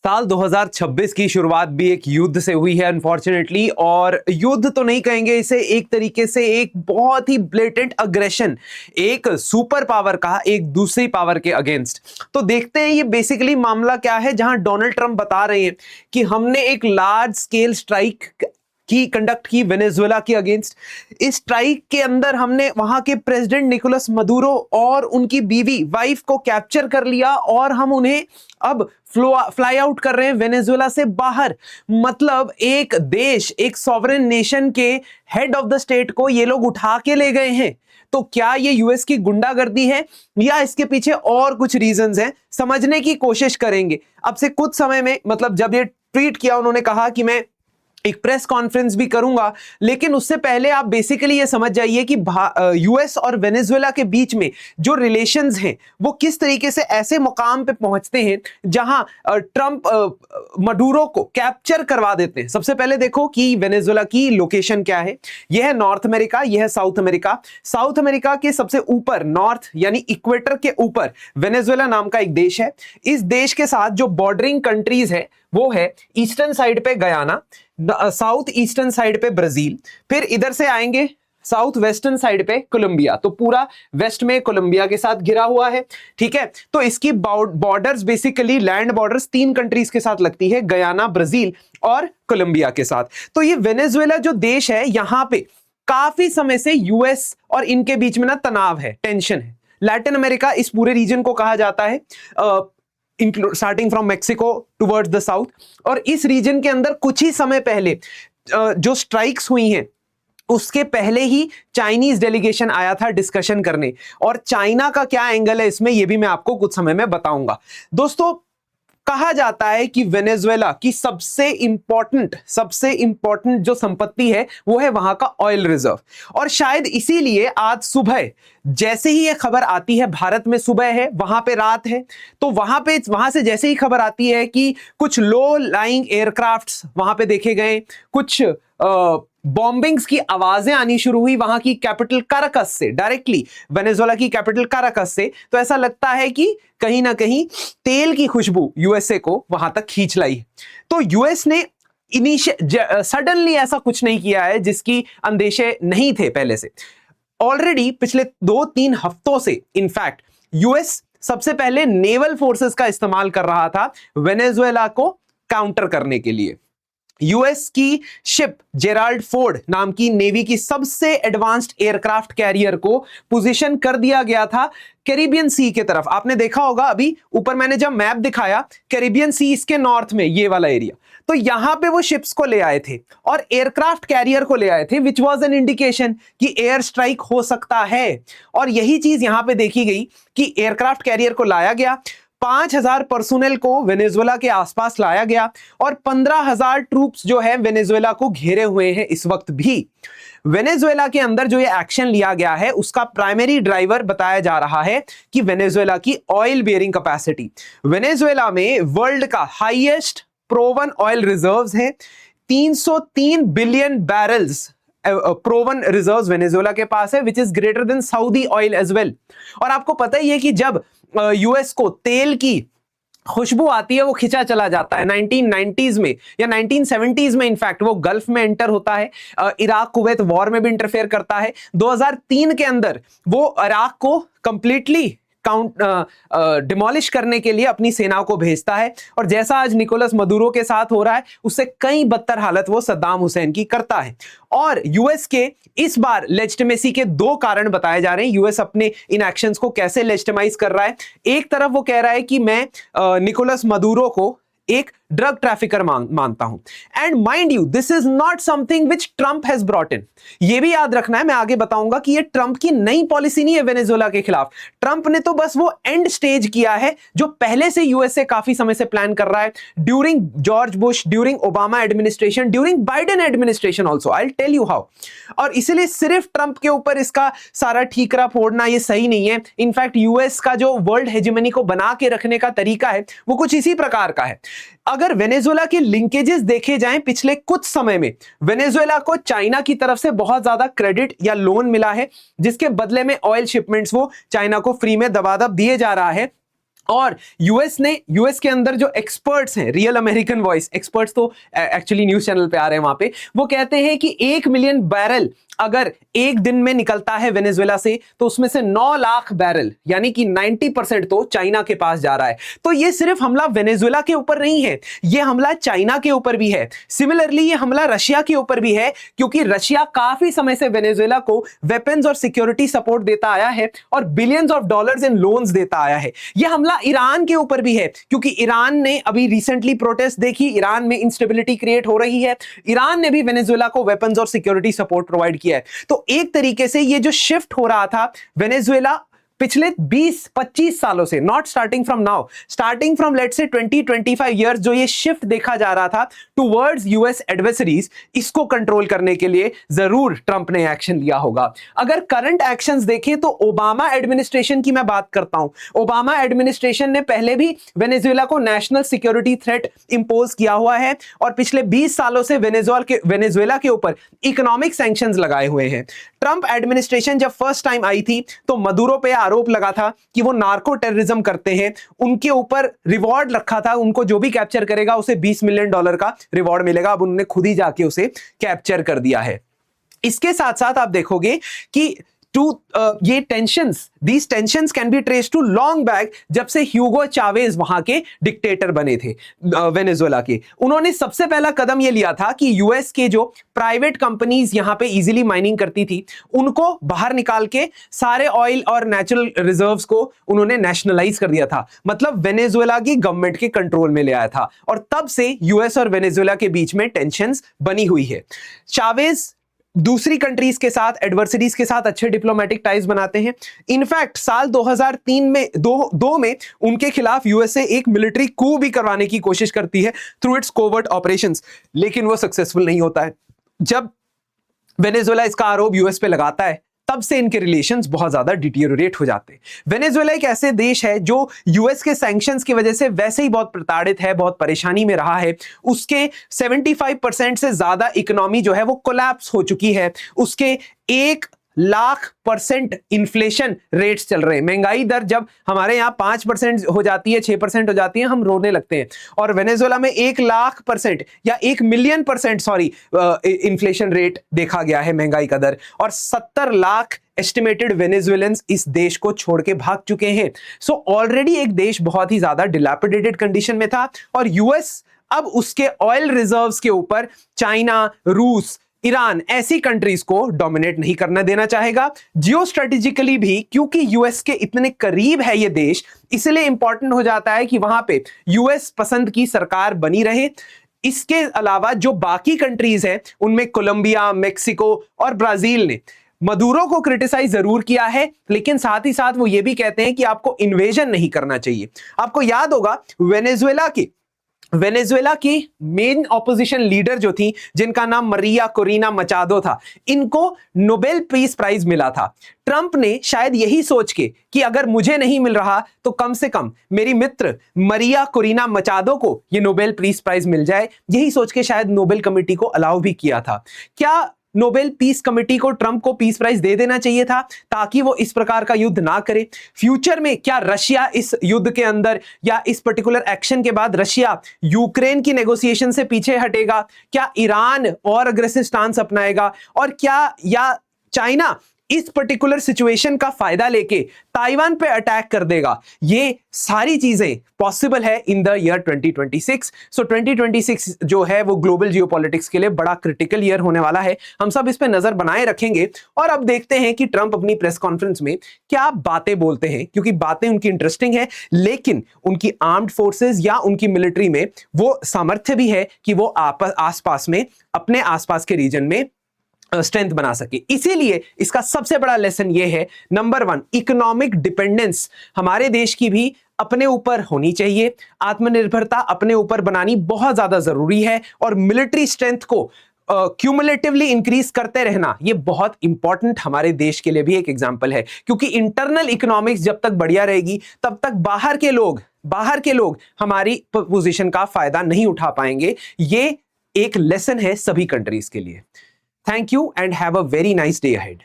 साल 2026 की शुरुआत भी एक युद्ध से हुई है अनफॉर्चुनेटली, और युद्ध तो नहीं कहेंगे इसे, एक तरीके से एक बहुत ही ब्लेटेंट अग्रेशन एक सुपर पावर का एक दूसरी पावर के अगेंस्ट। तो देखते हैं ये बेसिकली मामला क्या है, जहां डोनाल्ड ट्रंप बता रहे हैं कि हमने एक लार्ज स्केल स्ट्राइक की कंडक्ट की वेनेजुएला के अगेंस्ट। इस स्ट्राइक के अंदर हमने वहां के प्रेसिडेंट निकोलस मदुरो और उनकी बीवी वाइफ को कैप्चर कर लिया, और हम उन्हें अब फ्लाई आउट कर रहे हैं वेनेजुएला से बाहर। मतलब एक देश, एक सॉवरेन नेशन के हेड ऑफ द स्टेट को ये लोग उठा के ले गए हैं। तो क्या ये यूएस की गुंडागर्दी है या इसके पीछे और कुछ रीजंस हैं, समझने की कोशिश करेंगे। अब से कुछ समय में, मतलब जब ये ट्वीट किया, उन्होंने कहा कि मैं एक प्रेस कॉन्फ्रेंस भी करूंगा, लेकिन उससे पहले आप बेसिकली ये समझ जाइए कि यूएस और वेनेजुएला के बीच में जो रिलेशंस हैं वो किस तरीके से ऐसे मुकाम पे पहुंचते हैं जहां ट्रंप मडुरो को कैप्चर करवा देते हैं। सबसे पहले देखो कि वेनेजुएला की लोकेशन क्या है। यह है नॉर्थ अमेरिका, यह है साउथ अमेरिका। साउथ अमेरिका के सबसे ऊपर, नॉर्थ यानी इक्वेटर के ऊपर वेनेजुएला नाम का एक देश है। इस देश के साथ जो बॉर्डरिंग कंट्रीज है वो है ईस्टर्न साइड पे गयाना, साउथ ईस्टर्न साइड पे ब्राजील, फिर इधर से आएंगे साउथ वेस्टर्न साइड पे कोलंबिया। तो पूरा वेस्ट में कोलंबिया के साथ घिरा हुआ है, ठीक है। तो इसकी borders basically land borders 3 countries के साथ लगती है, गयाना, ब्राजील और कोलंबिया के साथ। तो ये वेनेजुएला जो देश है, यहां पे काफी समय से यूएस और इनके बीच में ना तनाव है, टेंशन है। लैटिन अमेरिका इस पूरे रीजन को कहा जाता है, starting from Mexico towards the south. और इस रीजन के अंदर कुछ ही समय पहले जो स्ट्राइक्स हुई हैं, उसके पहले ही चाइनीज डेलीगेशन आया था डिस्कशन करने, और चाइना का क्या एंगल है इसमें, यह भी मैं आपको कुछ समय में बताऊंगा। दोस्तों, कहा जाता है कि वेनेजुएला की सबसे इंपॉर्टेंट जो संपत्ति है वो है वहां का ऑयल रिजर्व। और शायद इसीलिए आज सुबह जैसे ही ये खबर आती है, भारत में सुबह है, वहां पे रात है, तो वहां से जैसे ही खबर आती है कि कुछ लो लाइंग एयरक्राफ्ट्स वहां पे देखे गए, कुछ बॉम्बिंग्स की आवाजें आनी शुरू हुई वहां की कैपिटल काराकस से, डायरेक्टली वेनेजुएला की कैपिटल काराकस से। तो ऐसा लगता है कि कहीं ना कहीं तेल की खुशबू यूएसए को वहां तक खींच लाई है। तो यूएस ने सडनली ऐसा कुछ नहीं किया है जिसकी अंदेशे नहीं थे पहले से। ऑलरेडी पिछले 2-3 हफ्तों से इनफैक्ट यूएस सबसे पहले नेवल फोर्सेस का इस्तेमाल कर रहा था वेनेजुएला को काउंटर करने के लिए। यूएस की शिप जेराल्ड फोर्ड नाम की नेवी की सबसे एडवांस्ड एयरक्राफ्ट कैरियर को पोजीशन कर दिया गया था कैरिबियन सी के तरफ। आपने देखा होगा अभी ऊपर मैंने जब मैप दिखाया, कैरिबियन सी इसके नॉर्थ में ये वाला एरिया, तो यहां पे वो शिप्स को ले आए थे और एयरक्राफ्ट कैरियर को ले आए थे, विच वाज एन इंडिकेशन कि एयर स्ट्राइक हो सकता है। और यही चीज यहां पे देखी गई कि एयरक्राफ्ट कैरियर को लाया गया, 5,000 पर्सोनेल को वेनेजुएला के आसपास लाया गया, और 15,000 ट्रूप्स जो है वेनेजुएला को घेरे हुए हैं इस वक्त भी। वेनेजुएला के अंदर जो ये एक्शन लिया गया है उसका प्राइमरी ड्राइवर बताया जा रहा है कि वेनेजुएला की ऑयल बेयरिंग कैपेसिटी। वेनेजुएला में वर्ल्ड का हाईएस्ट प्रोवन ऑयल रिजर्व्स है, 303 billion barrels proven reserves Venezuela के पास है, which is greater than Saudi oil as well. और आपको पता ही है कि जब यूएस को तेल की खुशबू आती है वो खिंचा चला जाता है। 1990s में या 1970s में इनफैक्ट वो गल्फ में एंटर होता है, इराक कुवैत वॉर में भी इंटरफेयर करता है। 2003 के अंदर वो इराक को कंप्लीटली डिमोलिश करने के लिए अपनी सेनाओं को भेजता है, और जैसा आज निकोलस मदुरो के साथ हो रहा है उससे कई बदतर हालत वो सद्दाम हुसैन की करता है। और यूएस के इस बार लेजिटिमेसी के 2 कारण बताए जा रहे हैं, यूएस अपने इन एक्शंस को कैसे लेजिटिमाइज कर रहा है। एक तरफ वो कह रहा है कि मैं निकोलस मदुरो को एक ड्रग ट्रैफिकर मानता हूं, and mind you this is not something which Trump has brought in. ये भी याद रखना है, मैं आगे बताऊंगा कि ये ट्रंप की नई पॉलिसी नहीं है वेनेजुएला के खिलाफ। ट्रंप ने तो बस वो एंड स्टेज किया है जो पहले से यूएसए काफी समय से प्लान कर रहा है, during George Bush, during Obama administration, during Biden administration also. I will tell you how. और इसलिए सिर्फ ट्रंप के ऊपर इसका सारा ठीकरा फोड़ना ये सही नहीं है। इनफैक्ट यूएस का जो वर्ल्ड हेजेमनी को बना के रखने का तरीका है वो कुछ इसी प्रकार का है। अगर वेनेजुएला के लिंकेजेस देखे जाएं पिछले कुछ समय में, वेनेजुएला को चाइना की तरफ से बहुत ज्यादा क्रेडिट या लोन मिला है, जिसके बदले में ऑयल शिपमेंट्स वो चाइना को फ्री में दबादब दिए जा रहा है। और यूएस के अंदर जो एक्सपर्ट्स हैं, रियल अमेरिकन वॉइस एक्सपर्ट्स तो एक्चुअली न्यूज चैनल पे आ रहे हैं, वहां पे वो कहते हैं कि 1 मिलियन बैरल अगर एक दिन में निकलता है वेनेजुएला से, तो उसमें से 9 लाख बैरल यानी कि 90% तो चाइना के पास जा रहा है। तो ये सिर्फ हमला वेनेजुएला के ऊपर नहीं है, ये हमला चाइना के ऊपर भी है। सिमिलरली ये हमला रशिया के ऊपर भी है, क्योंकि रशिया काफी समय से वेनेजुएला को वेपन्स और सिक्योरिटी सपोर्ट देता आया है और billions of dollars in loans देता आया है। यह हमला ईरान के ऊपर भी है, क्योंकि ईरान ने अभी रिसेंटली प्रोटेस्ट देखी, ईरान में इंस्टेबिलिटी क्रिएट हो रही है, ईरान ने भी वेनेजुएला को वेपन्स और सिक्योरिटी सपोर्ट प्रोवाइड किया है। तो एक तरीके से ये जो शिफ्ट हो रहा था वेनेजुएला पिछले 20-25 सालों से, not starting from now, starting from let's say 20-25 years, जो ये शिफ्ट देखा जा रहा था टुवर्ड्स यूएस एडवर्सरीज, इसको कंट्रोल करने के लिए जरूर ट्रंप ने एक्शन लिया होगा। अगर करंट एक्शंस देखें तो ओबामा एडमिनिस्ट्रेशन की मैं बात करता हूं, ओबामा एडमिनिस्ट्रेशन ने पहले भी वेनेजुएला को नेशनल सिक्योरिटी थ्रेट इंपोज किया हुआ है और पिछले 20 सालों से वेनेजुएला के ऊपर इकोनॉमिक सैंक्शंस लगाए हुए हैं। ट्रंप एडमिनिस्ट्रेशन जब फर्स्ट टाइम आई थी तो मदुरो पे आरोप लगा था कि वो नार्को टेररिज्म करते हैं, उनके ऊपर रिवॉर्ड रखा था, उनको जो भी कैप्चर करेगा उसे $20 मिलियन का रिवॉर्ड मिलेगा। अब उन्होंने खुद ही जाके उसे कैप्चर कर दिया है। इसके साथ साथ आप देखोगे कि ये these tensions can be traced to long back, जब से ह्यूगो चावेज वहां के डिक्टेटर बने थे वेनेजुएला के। उन्होंने सबसे पहला कदम ये लिया था कि यूएस के जो प्राइवेट कंपनीज यहां पे इजीली माइनिंग करती थी उनको बाहर निकाल के सारे ऑयल और नेचुरल रिजर्व्स को उन्होंने नेशनलाइज कर दिया था, मतलब वेनेजुएला की गवर्नमेंट के कंट्रोल में ले आया था। और तब से यूएस और वेनेजुएला के बीच में टेंशंस बनी हुई है। चावेज दूसरी कंट्रीज के साथ, एडवर्सरीज के साथ अच्छे डिप्लोमेटिक टाइज बनाते हैं। इनफैक्ट साल 2003 में दो में उनके खिलाफ यूएसए एक मिलिट्री कू भी करवाने की कोशिश करती है थ्रू इट्स कोवर्ट ऑपरेशंस, लेकिन वो सक्सेसफुल नहीं होता है। जब वेनेजुएला इसका आरोप यूएस पे लगाता है तब से इनके रिलेशंस बहुत ज्यादा डिटीरियोरेट हो जाते हैं। वेनेजुएला एक ऐसे देश है जो यूएस के सैंक्शंस की वजह से वैसे ही बहुत प्रताड़ित है, बहुत परेशानी में रहा है। उसके 75% से ज्यादा इकोनॉमी जो है वो कोलैप्स हो चुकी है। उसके 1,00,000% इन्फ्लेशन रेट्स चल रहे हैं। महंगाई दर जब हमारे यहाँ 5% हो जाती है, 6% हो जाती है, हम रोने लगते हैं। और वेनेजुएला में 1,00,000% या 1,000,000% सॉरी इन्फ्लेशन रेट देखा गया है, महंगाई का दर। और 70 लाख एस्टिमेटेड वेनेजुएलन्स इस देश को छोड़ के भाग चुके हैं। सो ऑलरेडी एक देश बहुत ही ज्यादा डिलैपिडेटेड कंडीशन में था और यूएस अब उसके ऑयल रिजर्व्स के ऊपर चाइना, रूस, ईरान ऐसी कंट्रीज को डोमिनेट नहीं करना देना चाहेगा। जियो स्ट्रेटेजिकली भी क्योंकि यूएस के इतने करीब है ये देश, इसलिए इंपॉर्टेंट हो जाता है कि वहां पे यूएस पसंद की सरकार बनी रहे। इसके अलावा जो बाकी कंट्रीज हैं उनमें कोलंबिया, मेक्सिको और ब्राजील ने मदुरो को क्रिटिसाइज जरूर किया है, लेकिन साथ ही साथ वो ये भी कहते हैं कि आपको इन्वेजन नहीं करना चाहिए। आपको याद होगा वेनेजुएला की मेन ऑपोजिशन लीडर जो थी, जिनका नाम मरिया कोरिना मचादो था, इनको नोबेल पीस प्राइज मिला था। ट्रंप ने शायद यही सोच के कि अगर मुझे नहीं मिल रहा तो कम से कम मेरी मित्र मरिया कोरिना मचादो को ये नोबेल पीस प्राइज मिल जाए, यही सोच के शायद नोबेल कमेटी को अलाउ भी किया था। क्या नोबेल पीस कमेटी को ट्रंप को पीस प्राइज दे देना चाहिए था ताकि वो इस प्रकार का युद्ध ना करे? फ्यूचर में क्या रशिया इस युद्ध के अंदर या इस पर्टिकुलर एक्शन के बाद रशिया यूक्रेन की नेगोशिएशन से पीछे हटेगा? क्या ईरान और अग्रेसिव स्टांस अपनाएगा? और क्या या चाइना इस पर्टिकुलर सिचुएशन का फायदा लेके ताइवान पे अटैक कर देगा? ये सारी चीजें पॉसिबल है इन द ईयर 2026। सो 2026 जो है वो ग्लोबल जियोपॉलिटिक्स के लिए बड़ा क्रिटिकल ईयर होने वाला है। हम सब इस पे नजर बनाए रखेंगे और अब देखते हैं कि ट्रंप अपनी प्रेस कॉन्फ्रेंस में क्या बातें बोलते हैं, क्योंकि बातें उनकी इंटरेस्टिंग है, लेकिन उनकी आर्म्ड फोर्सेस या उनकी मिलिट्री में वो सामर्थ्य भी है कि वो आसपास में, अपने आसपास के रीजन में स्ट्रेंथ बना सके। इसीलिए इसका सबसे बड़ा लेसन ये है, नंबर 1, इकोनॉमिक डिपेंडेंस हमारे देश की भी अपने ऊपर होनी चाहिए। आत्मनिर्भरता अपने ऊपर बनानी बहुत ज्यादा जरूरी है और मिलिट्री स्ट्रेंथ को क्यूमुलेटिवली इंक्रीज करते रहना ये बहुत इंपॉर्टेंट हमारे देश के लिए भी एक एग्जांपल है, क्योंकि इंटरनल इकोनॉमिक्स जब तक बढ़िया रहेगी तब तक बाहर के लोग हमारी पोजीशन का फायदा नहीं उठा पाएंगे। ये एक लेसन है सभी कंट्रीज के लिए। Thank you and have a very nice day ahead.